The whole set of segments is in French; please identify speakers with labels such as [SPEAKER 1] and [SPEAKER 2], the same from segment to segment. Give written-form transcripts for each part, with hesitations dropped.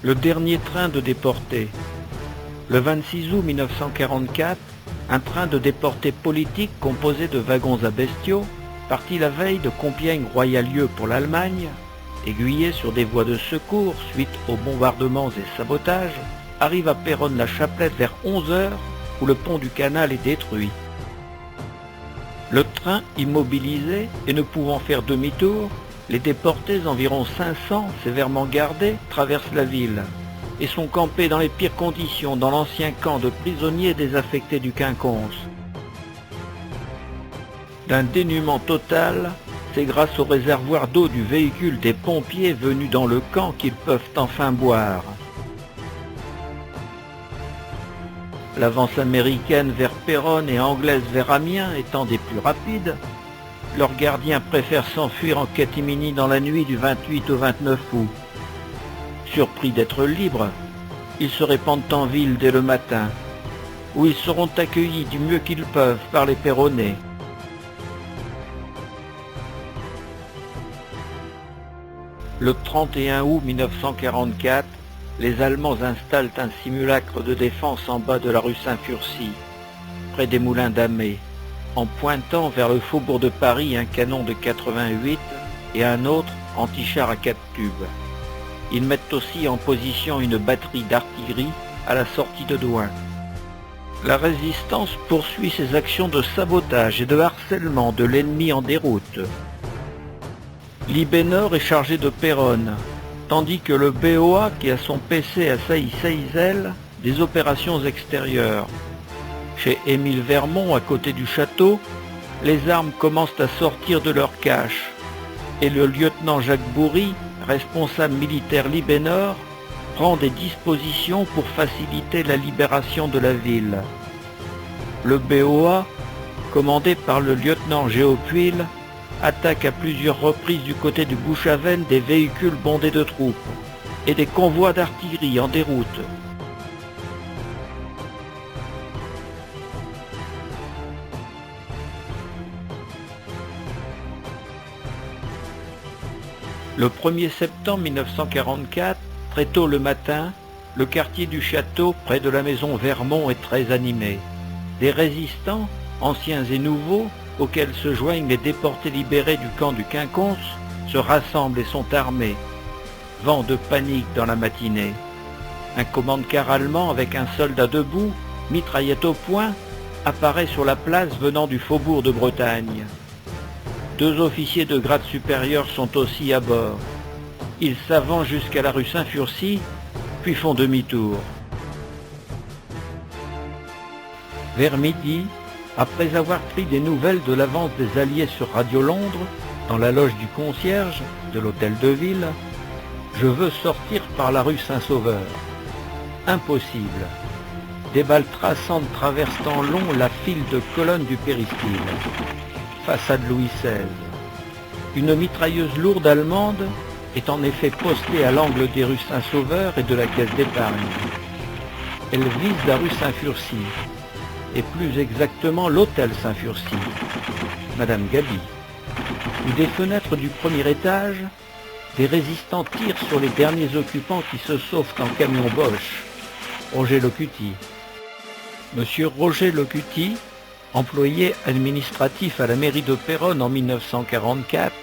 [SPEAKER 1] Le dernier train de déportés. Le 26 août 1944, un train de déportés politiques composé de wagons à bestiaux, parti la veille de Compiègne-Royalieu pour l'Allemagne, aiguillé sur des voies de secours suite aux bombardements et sabotages, arrive à Péronne-la-Chapelette vers 11 h où le pont du canal est détruit. Le train immobilisé et ne pouvant faire demi-tour, les déportés, environ 500, sévèrement gardés, traversent la ville et sont campés dans les pires conditions dans l'ancien camp de prisonniers désaffectés du Quinconce. D'un dénuement total, c'est grâce au réservoir d'eau du véhicule des pompiers venus dans le camp qu'ils peuvent enfin boire. L'avance américaine vers Péronne et anglaise vers Amiens étant des plus rapides, leurs gardiens préfèrent s'enfuir en catimini dans la nuit du 28 au 29 août. Surpris d'être libres, ils se répandent en ville dès le matin, où ils seront accueillis du mieux qu'ils peuvent par les Péronnais. Le 31 août 1944, les Allemands installent un simulacre de défense en bas de la rue Saint-Furcy, près des Moulins d'Amé, en pointant vers le faubourg de Paris un canon de 88 et un autre anti-char à 4 tubes. Ils mettent aussi en position une batterie d'artillerie à la sortie de Douai. La résistance poursuit ses actions de sabotage et de harcèlement de l'ennemi en déroute. L'IB-Nord est chargé de Péronne, tandis que le BOA, qui a son PC à Sailly-Seizel, des opérations extérieures. Chez Émile Vermont, à côté du château, les armes commencent à sortir de leur cache, et le lieutenant Jacques Bourry, responsable militaire Libé-Nord, prend des dispositions pour faciliter la libération de la ville. Le BOA, commandé par le lieutenant Géopuil, attaque à plusieurs reprises du côté du Bouchaven des véhicules bondés de troupes et des convois d'artillerie en déroute. Le 1er septembre 1944, très tôt le matin, le quartier du château, près de la maison Vermont, est très animé. Des résistants, anciens et nouveaux, auxquels se joignent les déportés libérés du camp du Quinconce, se rassemblent et sont armés. Vent de panique dans la matinée. Un commande-car allemand avec un soldat debout, mitraillette au poing, apparaît sur la place venant du faubourg de Bretagne. 2 officiers de grade supérieur sont aussi à bord. Ils s'avancent jusqu'à la rue Saint-Furcy, puis font demi-tour. Vers midi, après avoir pris des nouvelles de l'avance des Alliés sur Radio Londres, dans la loge du concierge de l'hôtel de ville, je veux sortir par la rue Saint-Sauveur. Impossible. Des balles traçantes traversent en long la file de colonnes du péristyle. Façade Louis XVI. Une mitrailleuse lourde allemande est en effet postée à l'angle des rues Saint-Sauveur et de la Caisse d'Épargne. Elle vise la rue Saint-Furcy, et plus exactement l'hôtel Saint-Furcy, Madame Gaby, où des fenêtres du premier étage, des résistants tirent sur les derniers occupants qui se sauvent en camion Bosch. Roger Locuty. Monsieur Roger Locuty, employé administratif à la mairie de Péronne en 1944,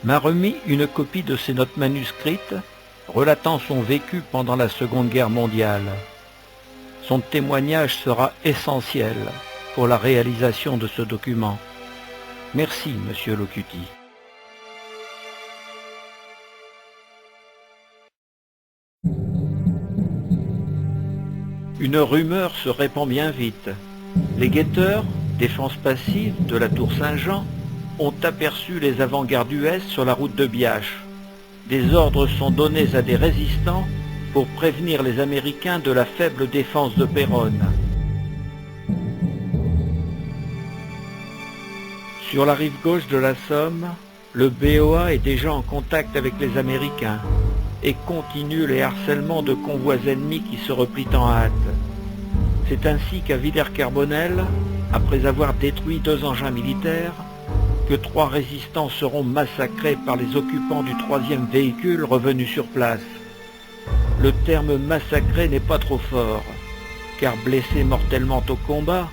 [SPEAKER 1] m'a remis une copie de ses notes manuscrites relatant son vécu pendant la Seconde Guerre mondiale. Son témoignage sera essentiel pour la réalisation de ce document. Merci, Monsieur Locuty. Une rumeur se répand bien vite. Les guetteurs, défense passive de la tour Saint-Jean, ont aperçu les avant-gardes US sur la route de Biache. Des ordres sont donnés à des résistants pour prévenir les Américains de la faible défense de Péronne. Sur la rive gauche de la Somme, le BOA est déjà en contact avec les Américains et continue les harcèlements de convois ennemis qui se replient en hâte. C'est ainsi qu'à Villers-Carbonel, après avoir détruit 2 engins militaires, que 3 résistants seront massacrés par les occupants du 3e véhicule revenu sur place. Le terme massacré n'est pas trop fort, car blessés mortellement au combat,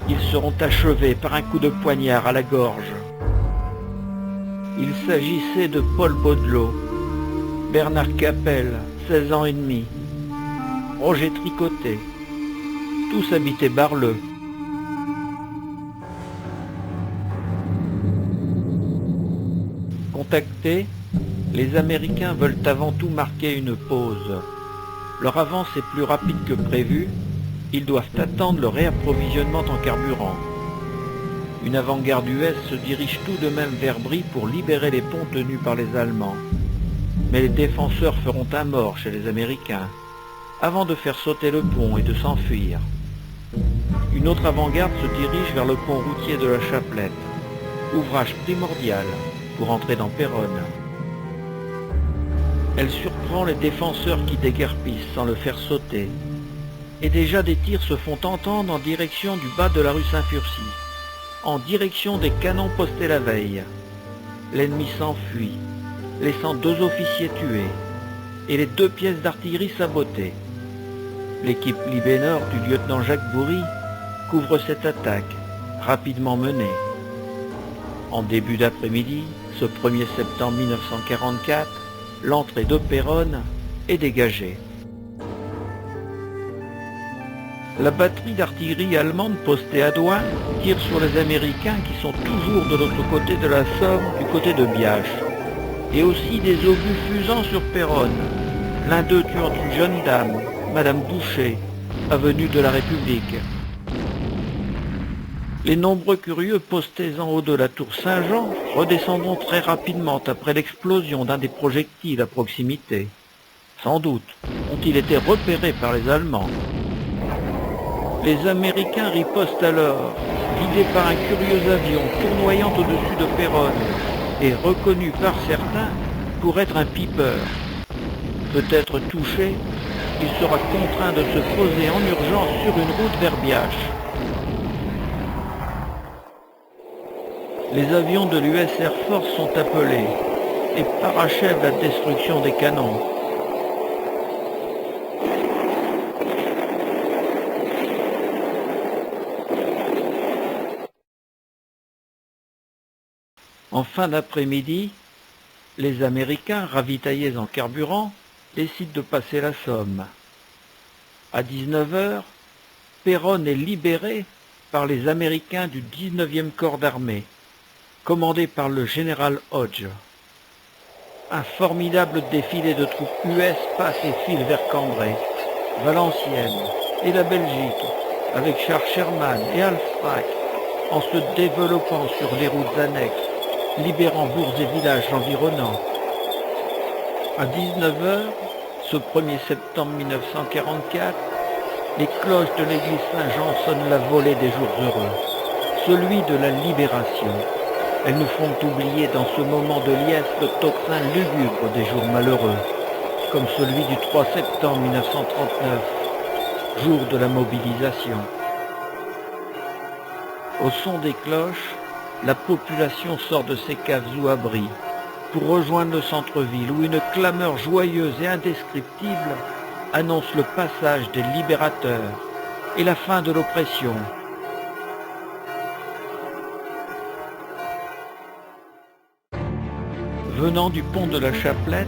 [SPEAKER 1] ils seront achevés par un coup de poignard à la gorge. Il s'agissait de Paul Baudelot, Bernard Capel, 16 ans et demi, Roger Tricotet, tous habitaient Bar-le. Contactés, les Américains veulent avant tout marquer une pause. Leur avance est plus rapide que prévu, ils doivent attendre le réapprovisionnement en carburant. Une avant-garde US se dirige tout de même vers Brie pour libérer les ponts tenus par les Allemands. Mais les défenseurs feront un mort chez les Américains, avant de faire sauter le pont et de s'enfuir. Une autre avant-garde se dirige vers le pont routier de la Chapelette, ouvrage primordial pour entrer dans Péronne. Elle surprend les défenseurs qui déguerpissent sans le faire sauter. Et déjà des tirs se font entendre en direction du bas de la rue Saint-Furcy, en direction des canons postés la veille. L'ennemi s'enfuit, laissant 2 officiers tués, et les 2 pièces d'artillerie sabotées. L'équipe Libénor du lieutenant Jacques Bourry couvre cette attaque, rapidement menée. En début d'après-midi, ce 1er septembre 1944, l'entrée de Péronne est dégagée. La batterie d'artillerie allemande postée à Douai tire sur les Américains qui sont toujours de l'autre côté de la Somme, du côté de Biache, et aussi des obus fusant sur Péronne, l'un d'eux tuant une jeune dame, Madame Boucher, avenue de la République. Les nombreux curieux postés en haut de la tour Saint-Jean redescendront très rapidement après l'explosion d'un des projectiles à proximité. Sans doute ont-ils été repérés par les Allemands. Les Américains ripostent alors, guidés par un curieux avion tournoyant au-dessus de Péronne et reconnu par certains pour être un Piper. Peut-être touché, il sera contraint de se poser en urgence sur une route vers Biache. Les avions de l'US Air Force sont appelés et parachèvent la destruction des canons. En fin d'après-midi, les Américains, ravitaillés en carburant, décident de passer la Somme. À 19 h, Péronne est libérée par les Américains du 19e corps d'armée, commandé par le général Hodge. Un formidable défilé de troupes US passe et file vers Cambrai, Valenciennes et la Belgique, avec Charles Sherman et Al Frack, en se développant sur les routes annexes, libérant bourgs et villages environnants. À 19 h, ce 1er septembre 1944, les cloches de l'église Saint-Jean sonnent la volée des jours heureux, celui de la libération. Elles nous font oublier dans ce moment de liesse le tocsin lugubre des jours malheureux, comme celui du 3 septembre 1939, jour de la mobilisation. Au son des cloches, la population sort de ses caves ou abris pour rejoindre le centre-ville où une clameur joyeuse et indescriptible annonce le passage des libérateurs et la fin de l'oppression. Venant du pont de la Chapelette,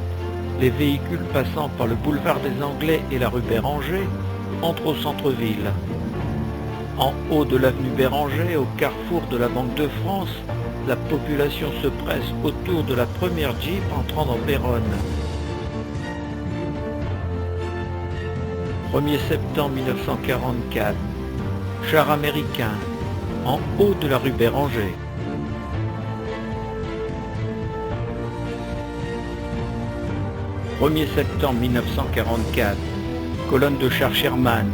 [SPEAKER 1] les véhicules passant par le boulevard des Anglais et la rue Béranger entrent au centre-ville. En haut de l'avenue Béranger, au carrefour de la Banque de France, la population se presse autour de la première Jeep entrant dans Péronne. 1er septembre 1944, char américain, en haut de la rue Béranger. 1er septembre 1944, colonne de chars Sherman,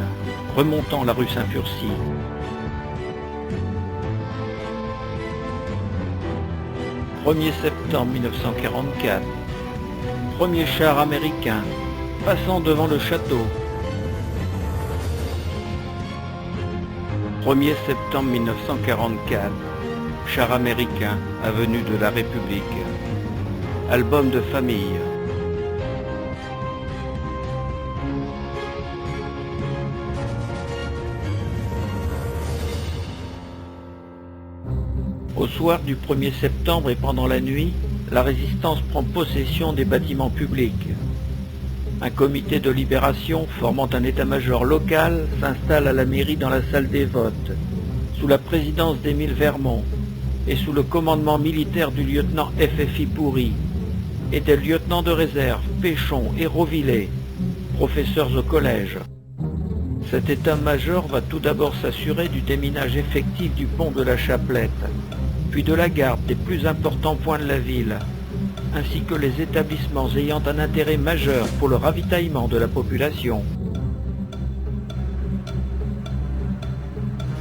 [SPEAKER 1] remontant la rue Saint-Furcy. 1er septembre 1944, premier char américain, passant devant le château. 1er septembre 1944, char américain, avenue de la République. Album de famille. Au soir du 1er septembre et pendant la nuit, la résistance prend possession des bâtiments publics. Un comité de libération formant un état-major local s'installe à la mairie dans la salle des votes, sous la présidence d'Émile Vermont et sous le commandement militaire du lieutenant FFI Bourri et des lieutenants de réserve Péchon et Rovillé, professeurs au collège. Cet état-major va tout d'abord s'assurer du déminage effectif du pont de la Chaplette, puis de la garde des plus importants points de la ville, ainsi que les établissements ayant un intérêt majeur pour le ravitaillement de la population.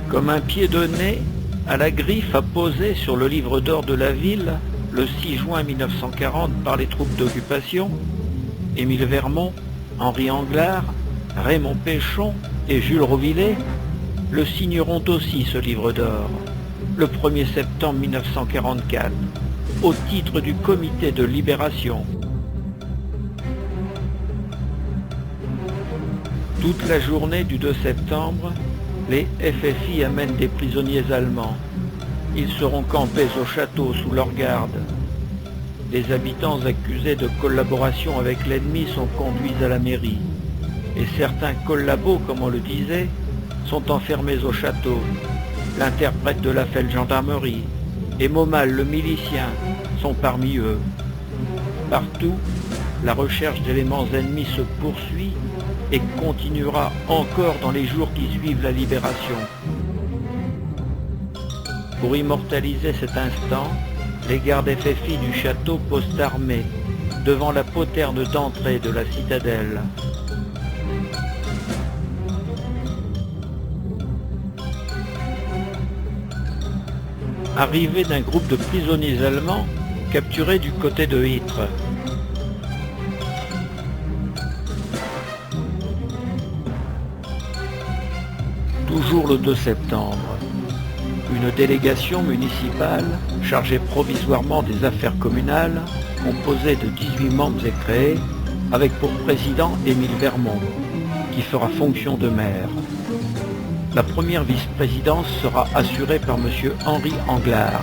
[SPEAKER 1] Comme un pied de nez, à la griffe apposée sur le livre d'or de la ville, le 6 juin 1940 par les troupes d'occupation, Émile Vermont, Henri Anglard, Raymond Péchon et Jules Rovillé le signeront aussi ce livre d'or, le 1er septembre 1944, au titre du comité de libération. Toute la journée du 2 septembre, les FFI amènent des prisonniers allemands. Ils seront campés au château sous leur garde. Les habitants accusés de collaboration avec l'ennemi sont conduits à la mairie. Et certains collabos, comme on le disait, sont enfermés au château. L'interprète de la Feldgendarmerie et Momal le milicien sont parmi eux. Partout, la recherche d'éléments ennemis se poursuit et continuera encore dans les jours qui suivent la libération. Pour immortaliser cet instant, les gardes FFI du château postent armés devant la poterne d'entrée de la citadelle. Arrivée d'un groupe de prisonniers allemands capturés du côté de Ytre. Toujours le 2 septembre, une délégation municipale chargée provisoirement des affaires communales, composée de 18 membres et créés, avec pour président Émile Vermont, qui fera fonction de maire. La première vice-présidence sera assurée par M. Henri Anglard,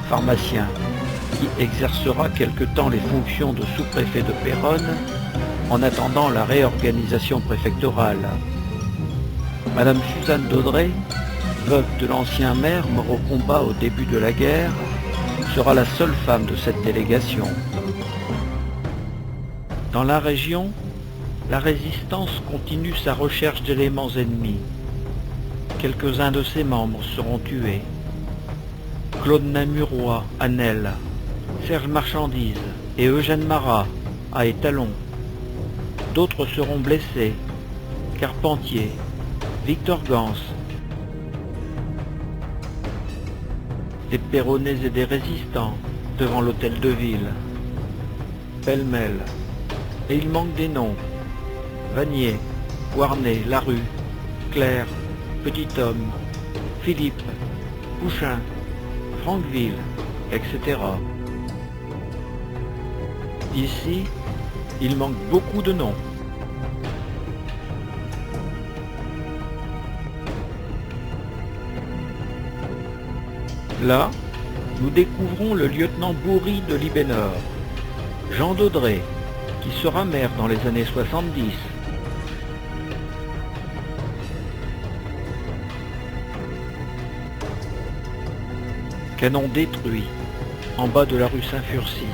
[SPEAKER 1] pharmacien, qui exercera quelque temps les fonctions de sous-préfet de Péronne en attendant la réorganisation préfectorale. Madame Suzanne Daudré, veuve de l'ancien maire mort au combat au début de la guerre, sera la seule femme de cette délégation. Dans la région, la résistance continue sa recherche d'éléments ennemis. Quelques-uns de ses membres seront tués. Claude Namuroy à Nesle, Serge Marchandise et Eugène Marat à Étalon. D'autres seront blessés. Carpentier, Victor Gans. Des Péronnais et des résistants devant l'hôtel de ville. Pêle-mêle. Et il manque des noms. Vanier, Warnet, Larue, Claire, Petit Homme, Philippe, Pouchin, Franqueville, etc. Ici, il manque beaucoup de noms. Là, nous découvrons le lieutenant Bourri de Libénor, Jean Daudré, qui sera maire dans les années 70. Canon détruit, en bas de la rue Saint-Furcy.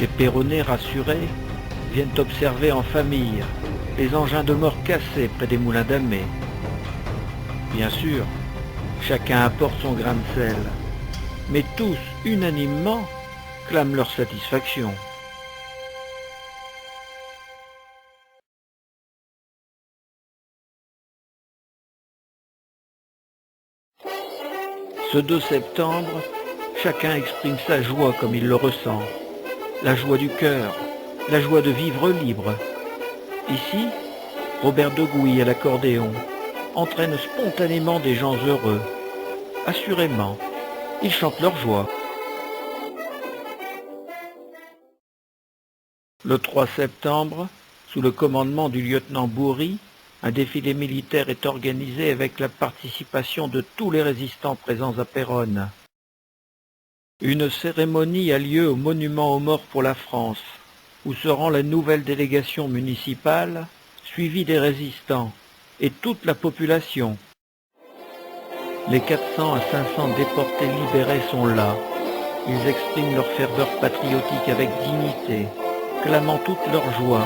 [SPEAKER 1] Les Péronnais rassurés viennent observer en famille les engins de mort cassés près des moulins d'Amé. Bien sûr, chacun apporte son grain de sel, mais tous, unanimement, clament leur satisfaction. Ce 2 septembre, chacun exprime sa joie comme il le ressent. La joie du cœur, la joie de vivre libre. Ici, Robert de Gouy à l'accordéon entraîne spontanément des gens heureux. Assurément, ils chantent leur joie. Le 3 septembre, sous le commandement du lieutenant Bourri, Un défilé militaire est organisé avec la participation de tous les résistants présents à Péronne. Une cérémonie a lieu au monument aux morts pour la France, où se rend la nouvelle délégation municipale, suivie des résistants, et toute la population. Les 400 à 500 déportés libérés sont là. Ils expriment leur ferveur patriotique avec dignité, clamant toute leur joie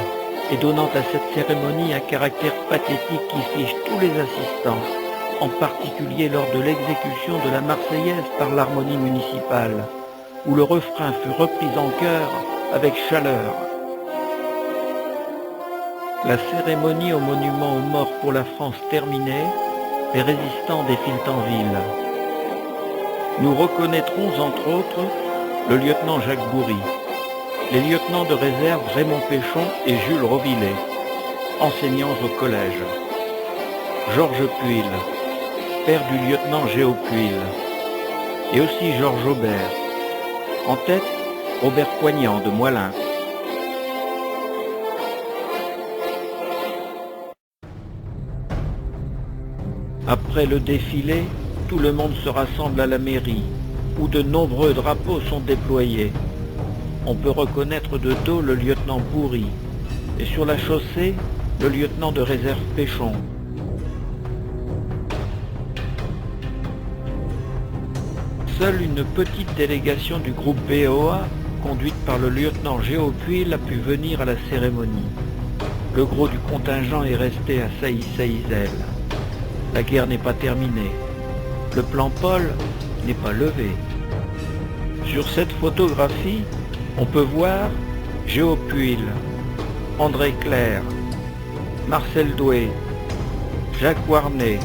[SPEAKER 1] et donnant à cette cérémonie un caractère pathétique qui fige tous les assistants, en particulier lors de l'exécution de la Marseillaise par l'harmonie municipale, où le refrain fut repris en chœur avec chaleur. La cérémonie au monument aux morts pour la France terminée, les résistants défilent en ville. Nous reconnaîtrons entre autres le lieutenant Jacques Bourry, les lieutenants de réserve Raymond Péchon et Jules Rovillet, enseignants au collège. Georges Puil, père du lieutenant Géo Puil, et aussi Georges Aubert. En tête, Robert Poignant de Moilin. Après le défilé, tout le monde se rassemble à la mairie, où de nombreux drapeaux sont déployés. On peut reconnaître de dos le lieutenant Bourry, et sur la chaussée, le lieutenant de réserve Péchon. Seule une petite délégation du groupe BOA, conduite par le lieutenant Géo Puil, a pu venir à la cérémonie. Le gros du contingent est resté à Sailly-Saillisel. La guerre n'est pas terminée. Le plan Paul n'est pas levé. Sur cette photographie, on peut voir Géo Puil, André Clerc, Marcel Doué, Jacques Warnet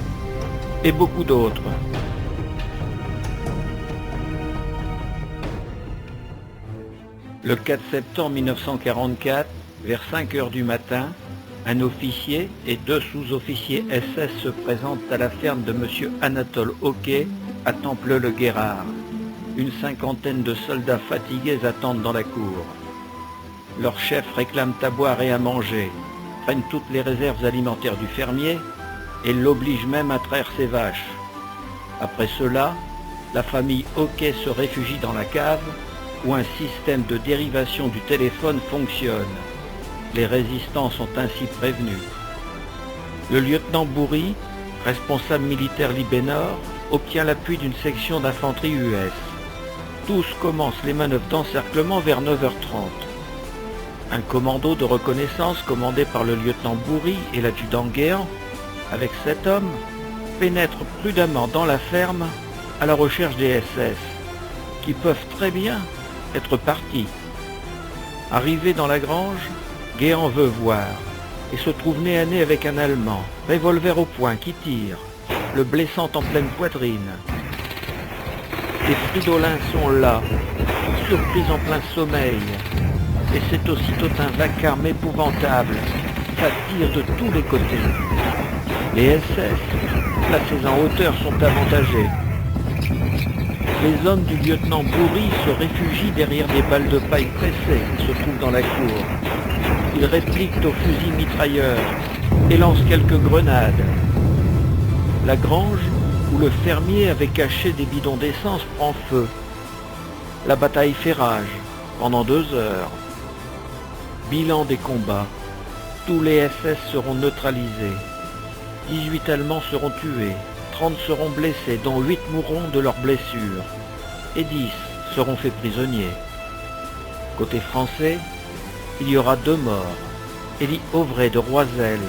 [SPEAKER 1] et beaucoup d'autres. Le 4 septembre 1944, vers 5 heures du matin, un officier et 2 sous-officiers SS se présentent à la ferme de M. Anatole Hoquet à Temple-le-Guérard. Une cinquantaine de soldats fatigués attendent dans la cour. Leurs chefs réclament à boire et à manger, prennent toutes les réserves alimentaires du fermier et l'obligent même à traire ses vaches. Après cela, la famille Hoquet se réfugie dans la cave où un système de dérivation du téléphone fonctionne. Les résistants sont ainsi prévenus. Le lieutenant Bourry, responsable militaire Libé-Nord, obtient l'appui d'une section d'infanterie US. Tous commencent les manœuvres d'encerclement vers 9h30. Un commando de reconnaissance commandé par le lieutenant Bourry et l'adjudant Guéant, avec 7 hommes, pénètre prudemment dans la ferme à la recherche des SS, qui peuvent très bien être partis. Arrivé dans la grange, Guéant veut voir et se trouve nez à nez avec un Allemand, revolver au poing, qui tire, le blessant en pleine poitrine. Les Fridolins sont là, surpris en plein sommeil, et c'est aussitôt un vacarme épouvantable, ça tire de tous les côtés. Les SS, placés en hauteur, sont avantagés. Les hommes du lieutenant Bourry se réfugient derrière des balles de paille pressées qui se trouvent dans la cour. Ils répliquent aux fusils mitrailleurs et lancent quelques grenades. La grange, où le fermier avait caché des bidons d'essence, prend feu. La bataille fait rage pendant 2 heures. Bilan des combats. Tous les SS seront neutralisés. 18 Allemands seront tués. 30 seront blessés, dont 8 mourront de leurs blessures. Et 10 seront faits prisonniers. Côté français, il y aura 2 morts. Élie Auvray de Roiselle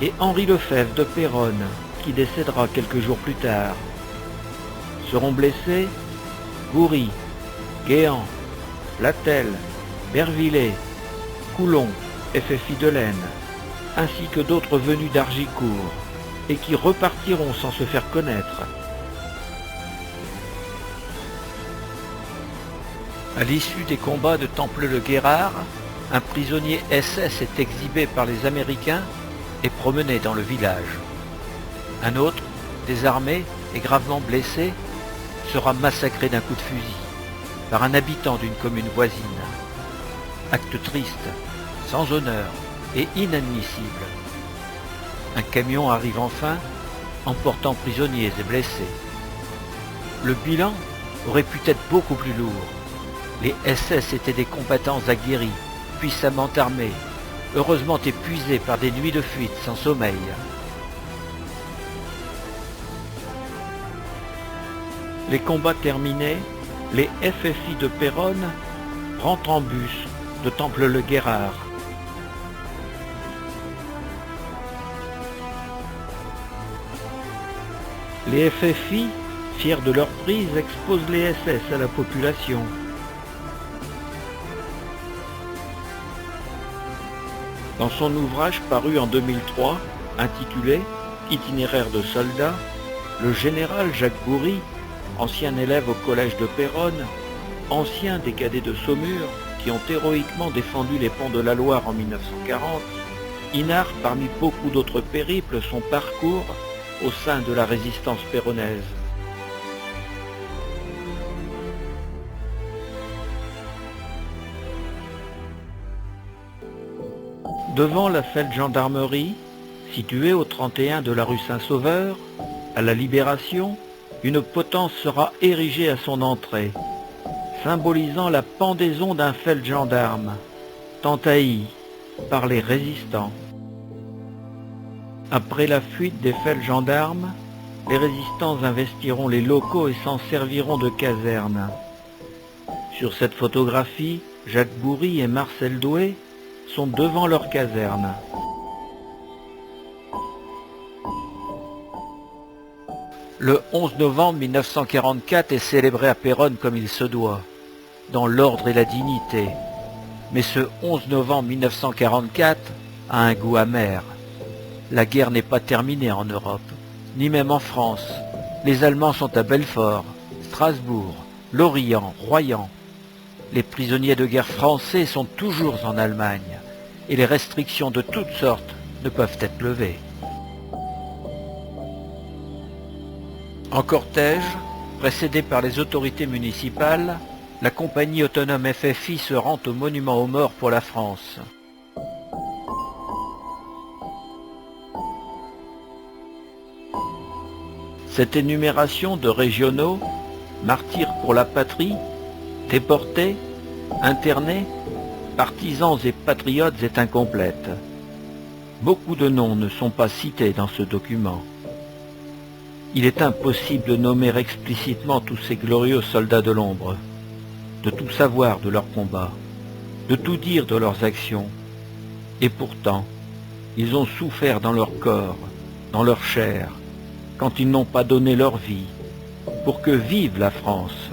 [SPEAKER 1] et Henri Lefebvre de Péronne, qui décédera quelques jours plus tard. Seront blessés Bourry, Guéant, Latel, Bervillet, Coulon, FFI de l'Aisne, ainsi que d'autres venus d'Hargicourt, et qui repartiront sans se faire connaître. À l'issue des combats de Temple-le-Guérard, un prisonnier SS est exhibé par les Américains et promené dans le village. Un autre, désarmé et gravement blessé, sera massacré d'un coup de fusil par un habitant d'une commune voisine. Acte triste, sans honneur et inadmissible. Un camion arrive enfin, emportant prisonniers et blessés. Le bilan aurait pu être beaucoup plus lourd. Les SS étaient des combattants aguerris, puissamment armés, heureusement épuisés par des nuits de fuite sans sommeil. Les combats terminés, les FFI de Péronne rentrent en bus de Temple-le-Guérard. Les FFI, fiers de leur prise, exposent les SS à la population. Dans son ouvrage paru en 2003, intitulé « Itinéraire de soldats », le général Jacques Bourry, ancien élève au collège de Péronne, ancien des cadets de Saumur, qui ont héroïquement défendu les ponts de la Loire en 1940, y narre parmi beaucoup d'autres périples son parcours au sein de la résistance péronnaise. Devant la feldgendarmerie, située au 31 de la rue Saint-Sauveur, à la Libération, une potence sera érigée à son entrée, symbolisant la pendaison d'un feldgendarme, tant haï par les résistants. Après la fuite des feldgendarmes, les résistants investiront les locaux et s'en serviront de caserne. Sur cette photographie, Jacques Bourry et Marcel Doué sont devant leur caserne. Le 11 novembre 1944 est célébré à Péronne comme il se doit, dans l'ordre et la dignité. Mais ce 11 novembre 1944 a un goût amer. La guerre n'est pas terminée en Europe, ni même en France. Les Allemands sont à Belfort, Strasbourg, Lorient, Royan. Les prisonniers de guerre français sont toujours en Allemagne, et les restrictions de toutes sortes ne peuvent être levées. En cortège, précédé par les autorités municipales, la compagnie autonome FFI se rend au monument aux morts pour la France. Cette énumération de régionaux, martyrs pour la patrie, déportés, internés, partisans et patriotes est incomplète. Beaucoup de noms ne sont pas cités dans ce document. Il est impossible de nommer explicitement tous ces glorieux soldats de l'ombre, de tout savoir de leurs combats, de tout dire de leurs actions. Et pourtant, ils ont souffert dans leur corps, dans leur chair, quand ils n'ont pas donné leur vie, pour que vive la France.